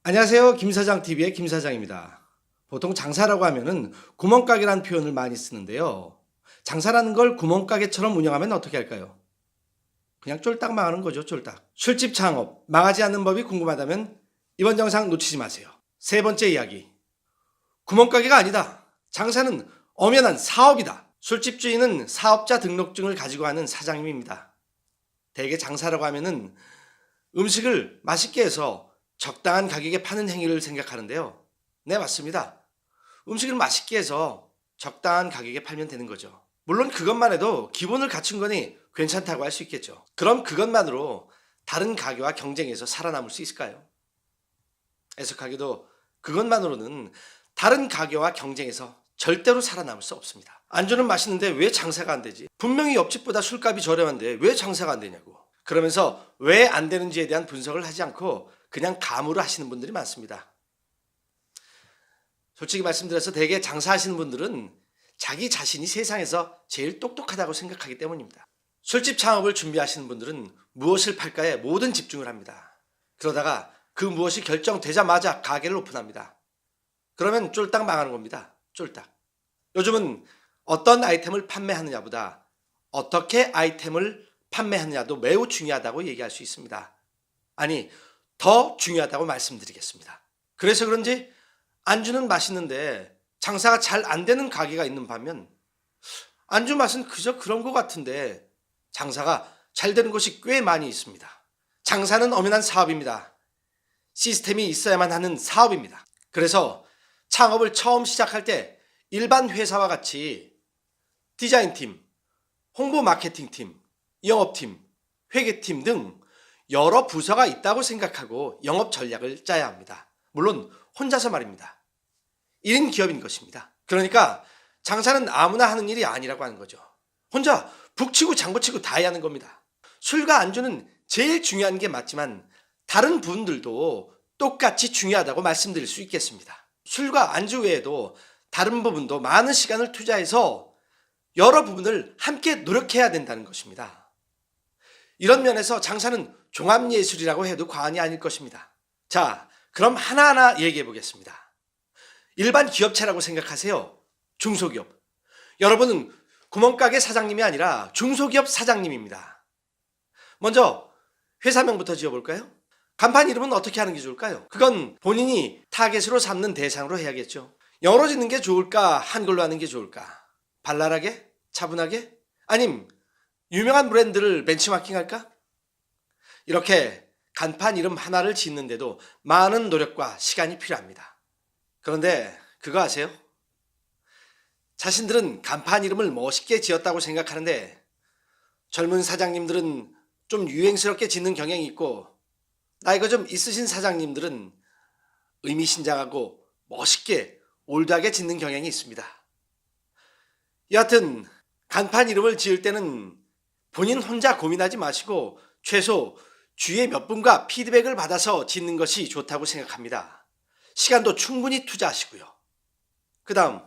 안녕하세요. 김사장TV의 김사장입니다. 보통 장사라고 하면은 구멍가게라는 표현을 많이 쓰는데요. 장사라는 걸 구멍가게처럼 운영하면 어떻게 할까요? 그냥 쫄딱 망하는 거죠, 쫄딱. 술집 창업, 망하지 않는 법이 궁금하다면 이번 영상 놓치지 마세요. 세 번째 이야기. 구멍가게가 아니다. 장사는 엄연한 사업이다. 술집 주인은 사업자 등록증을 가지고 하는 사장님입니다. 대개 장사라고 하면은 음식을 맛있게 해서 적당한 가격에 파는 행위를 생각하는데요. 네, 맞습니다. 음식을 맛있게 해서 적당한 가격에 팔면 되는 거죠. 물론 그것만 해도 기본을 갖춘 거니 괜찮다고 할 수 있겠죠. 그럼 그것만으로 다른 가게와 경쟁해서 살아남을 수 있을까요? 애석하게도 그것만으로는 다른 가게와 경쟁해서 절대로 살아남을 수 없습니다. 안주는 맛있는데 왜 장사가 안 되지? 분명히 옆집보다 술값이 저렴한데 왜 장사가 안 되냐고. 그러면서 왜 안 되는지에 대한 분석을 하지 않고 그냥 감으로 하시는 분들이 많습니다. 솔직히 말씀드려서 대개 장사하시는 분들은 자기 자신이 세상에서 제일 똑똑하다고 생각하기 때문입니다. 술집 창업을 준비하시는 분들은 무엇을 팔까에 모든 집중을 합니다. 그러다가 그 무엇이 결정되자마자 가게를 오픈합니다. 그러면 쫄딱 망하는 겁니다. 쫄딱. 요즘은 어떤 아이템을 판매하느냐보다 어떻게 아이템을 판매하느냐도 매우 중요하다고 얘기할 수 있습니다. 아니, 더 중요하다고 말씀드리겠습니다. 그래서 그런지 안주는 맛있는데 장사가 잘 안 되는 가게가 있는 반면 안주 맛은 그저 그런 것 같은데 장사가 잘 되는 곳이 꽤 많이 있습니다. 장사는 엄연한 사업입니다. 시스템이 있어야만 하는 사업입니다. 그래서 창업을 처음 시작할 때 일반 회사와 같이 디자인팀, 홍보 마케팅팀, 영업팀, 회계팀 등 여러 부서가 있다고 생각하고 영업 전략을 짜야 합니다. 물론 혼자서 말입니다. 1인 기업인 것입니다. 그러니까 장사는 아무나 하는 일이 아니라고 하는 거죠. 혼자 북치고 장구치고 다 해야 하는 겁니다. 술과 안주는 제일 중요한 게 맞지만 다른 부분들도 똑같이 중요하다고 말씀드릴 수 있겠습니다. 술과 안주 외에도 다른 부분도 많은 시간을 투자해서 여러 부분을 함께 노력해야 된다는 것입니다. 이런 면에서 장사는 종합예술이라고 해도 과언이 아닐 것입니다. 자, 그럼 하나하나 얘기해 보겠습니다. 일반 기업체라고 생각하세요. 중소기업. 여러분은 구멍가게 사장님이 아니라 중소기업 사장님입니다. 먼저 회사명부터 지어볼까요? 간판 이름은 어떻게 하는 게 좋을까요? 그건 본인이 타겟으로 삼는 대상으로 해야겠죠. 영어로 짓는 게 좋을까? 한글로 하는 게 좋을까? 발랄하게? 차분하게? 아님 유명한 브랜드를 벤치마킹할까? 이렇게 간판 이름 하나를 짓는데도 많은 노력과 시간이 필요합니다. 그런데 그거 아세요? 자신들은 간판 이름을 멋있게 지었다고 생각하는데 젊은 사장님들은 좀 유행스럽게 짓는 경향이 있고 나이가 좀 있으신 사장님들은 의미심장하고 멋있게 올드하게 짓는 경향이 있습니다. 여하튼 간판 이름을 지을 때는 본인 혼자 고민하지 마시고 최소 주위의 몇 분과 피드백을 받아서 짓는 것이 좋다고 생각합니다. 시간도 충분히 투자하시고요. 그 다음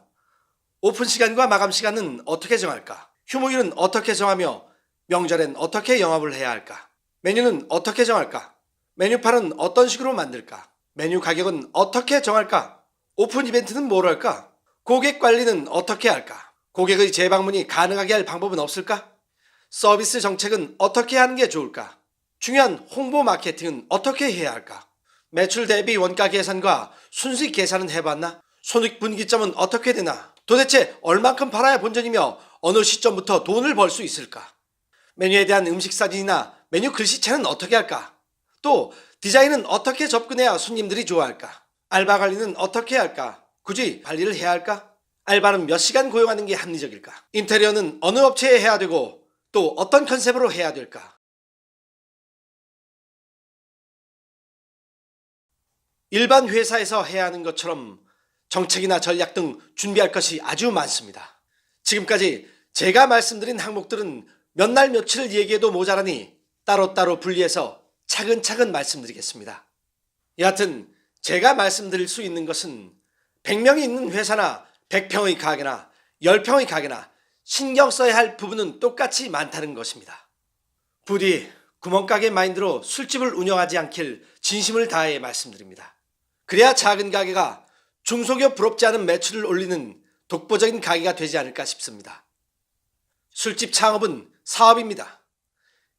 오픈 시간과 마감 시간은 어떻게 정할까? 휴무일은 어떻게 정하며 명절엔 어떻게 영업을 해야 할까? 메뉴는 어떻게 정할까? 메뉴판은 어떤 식으로 만들까? 메뉴 가격은 어떻게 정할까? 오픈 이벤트는 뭘 할까? 고객 관리는 어떻게 할까? 고객의 재방문이 가능하게 할 방법은 없을까? 서비스 정책은 어떻게 하는 게 좋을까? 중요한 홍보 마케팅은 어떻게 해야 할까? 매출 대비 원가 계산과 순수익 계산은 해봤나? 손익분기점은 어떻게 되나? 도대체 얼만큼 팔아야 본전이며 어느 시점부터 돈을 벌 수 있을까? 메뉴에 대한 음식 사진이나 메뉴 글씨체는 어떻게 할까? 또 디자인은 어떻게 접근해야 손님들이 좋아할까? 알바 관리는 어떻게 할까? 굳이 관리를 해야 할까? 알바는 몇 시간 고용하는 게 합리적일까? 인테리어는 어느 업체에 해야 되고 또 어떤 컨셉으로 해야 될까? 일반 회사에서 해야 하는 것처럼 정책이나 전략 등 준비할 것이 아주 많습니다. 지금까지 제가 말씀드린 항목들은 몇 날 며칠 얘기해도 모자라니 따로따로 분리해서 차근차근 말씀드리겠습니다. 여하튼 제가 말씀드릴 수 있는 것은 100명이 있는 회사나 100평의 가게나 10평의 가게나 신경 써야 할 부분은 똑같이 많다는 것입니다. 부디 구멍가게 마인드로 술집을 운영하지 않길 진심을 다해 말씀드립니다. 그래야 작은 가게가 중소기업 부럽지 않은 매출을 올리는 독보적인 가게가 되지 않을까 싶습니다. 술집 창업은 사업입니다.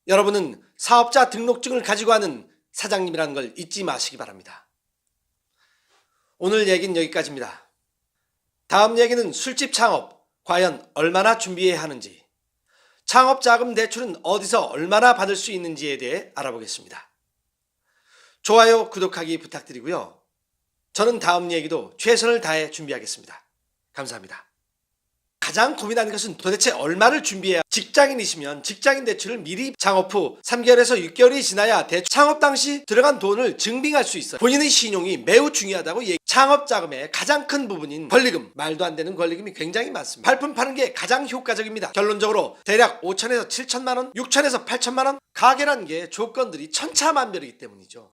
여러분은 사업자 등록증을 가지고 하는 사장님이라는 걸 잊지 마시기 바랍니다. 오늘 얘기는 여기까지입니다. 다음 얘기는 술집 창업 과연 얼마나 준비해야 하는지, 창업자금 대출은 어디서 얼마나 받을 수 있는지에 대해 알아보겠습니다. 좋아요, 구독하기 부탁드리고요. 저는 다음 얘기도 최선을 다해 준비하겠습니다. 감사합니다. 가장 고민하는 것은 도대체 얼마를 준비해야, 직장인이시면 직장인 대출을 미리 창업 후 3개월에서 6개월이 지나야 창업 당시 들어간 돈을 증빙할 수 있어요. 본인의 신용이 매우 중요하다고 창업 자금의 가장 큰 부분인 권리금, 말도 안 되는 권리금이 굉장히 많습니다. 발품 파는 게 가장 효과적입니다. 결론적으로 대략 5천에서 7천만 원, 6천에서 8천만 원, 가게라는 게 조건들이 천차만별이기 때문이죠.